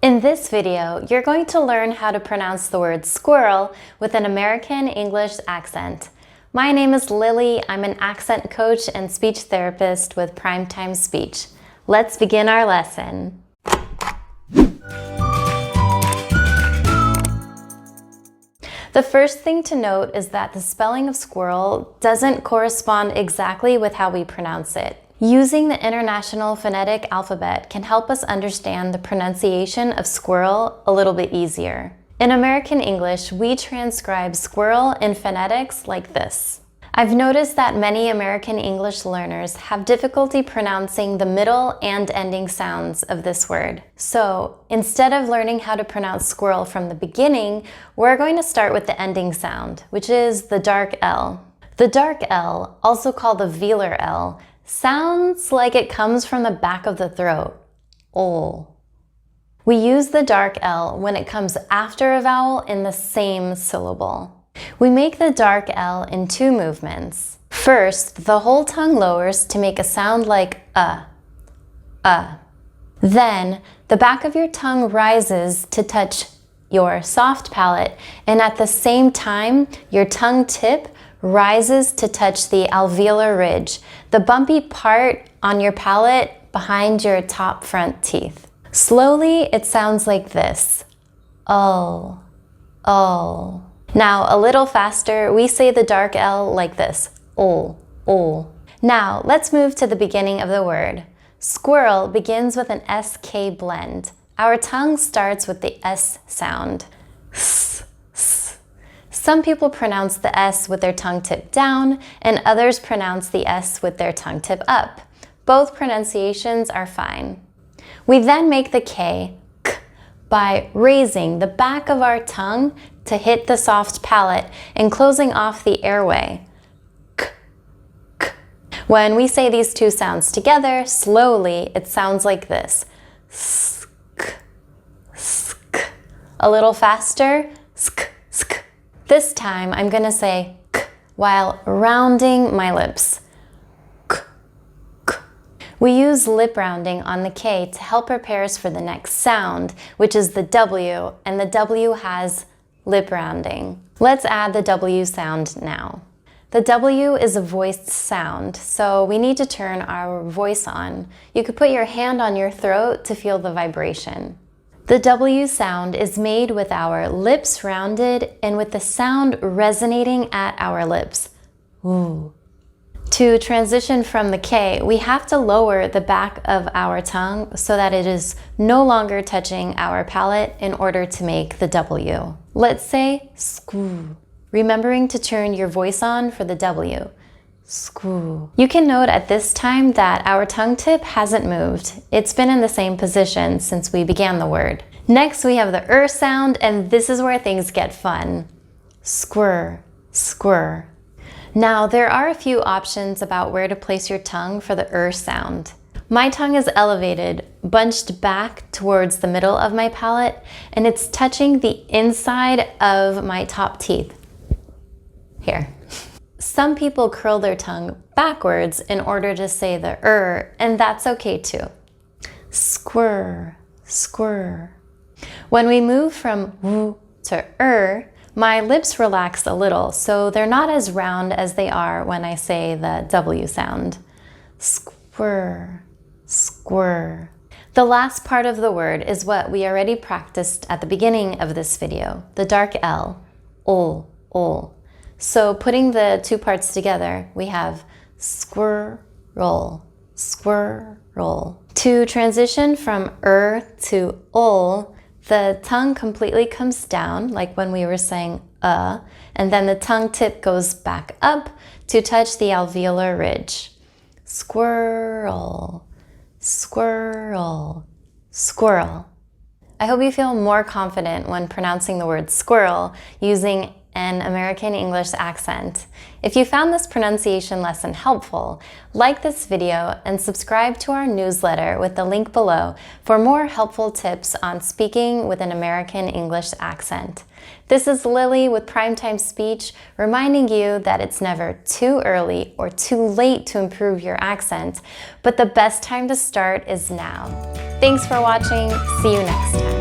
In this video, you're going to learn how to pronounce the word squirrel with an American English accent. My name is Lily. I'm an accent coach and speech therapist with Primetime Speech. Let's begin our lesson. The first thing to note is that the spelling of squirrel doesn't correspond exactly with how we pronounce it. Using the International Phonetic Alphabet can help us understand the pronunciation of squirrel a little bit easier. In American English, we transcribe squirrel in phonetics like this. I've noticed that many American English learners have difficulty pronouncing the middle and ending sounds of this word. So instead of learning how to pronounce squirrel from the beginning, we're going to start with the ending sound, which is the dark L. The dark L, also called the velar L, sounds like it comes from the back of the throat. Oh. We use the dark L when it comes after a vowel in the same syllable. We make the dark L in two movements. First, the whole tongue lowers to make a sound like Then, the back of your tongue rises to touch your soft palate, and at the same time, your tongue tip rises to touch the alveolar ridge, the bumpy part on your palate behind your top front teeth. Slowly, it sounds like this. Oh, oh. Now, a little faster, we say the dark L like this. Oh, oh. Now, let's move to the beginning of the word. Squirrel begins with an SK blend. Our tongue starts with the S sound. S, s. Some people pronounce the S with their tongue tip down, and others pronounce the S with their tongue tip up. Both pronunciations are fine. We then make the K, k, by raising the back of our tongue to hit the soft palate and closing off the airway. K, k. When we say these two sounds together, slowly, it sounds like this. Sk, sk. A little faster, sk, sk. This time, I'm gonna say k while rounding my lips. K, k. We use lip rounding on the K to help prepare us for the next sound, which is the W, and the W has lip rounding. Let's add the W sound now. The W is a voiced sound, so we need to turn our voice on. You could put your hand on your throat to feel the vibration. The W sound is made with our lips rounded and with the sound resonating at our lips. Ooh. To transition from the K, we have to lower the back of our tongue so that it is no longer touching our palate in order to make the W. Let's say squoo, remembering to turn your voice on for the W. Squoo. You can note at this time that our tongue tip hasn't moved. It's been in the same position since we began the word. Next, we have the sound, and this is where things get fun. Squirr, squirr. Now, there are a few options about where to place your tongue for the sound. My tongue is elevated, bunched back towards the middle of my palate, and it's touching the inside of my top teeth. Here. Some people curl their tongue backwards in order to say the and that's okay too. Squirr, squirr. When we move from w to my lips relax a little, so they're not as round as they are when I say the W sound. Squirr, squirr. The last part of the word is what we already practiced at the beginning of this video, the dark L, ol, ol. So putting the two parts together, we have squirrel, squirrel. To transition from to ol, the tongue completely comes down, like when we were saying and then the tongue tip goes back up to touch the alveolar ridge. Squirrel, squirrel, squirrel. I hope you feel more confident when pronouncing the word squirrel using an American English accent. If you found this pronunciation lesson helpful, like this video and subscribe to our newsletter with the link below for more helpful tips on speaking with an American English accent. This is Lily with Primetime Speech, reminding you that it's never too early or too late to improve your accent, but the best time to start is now. Thanks for watching. See you next time.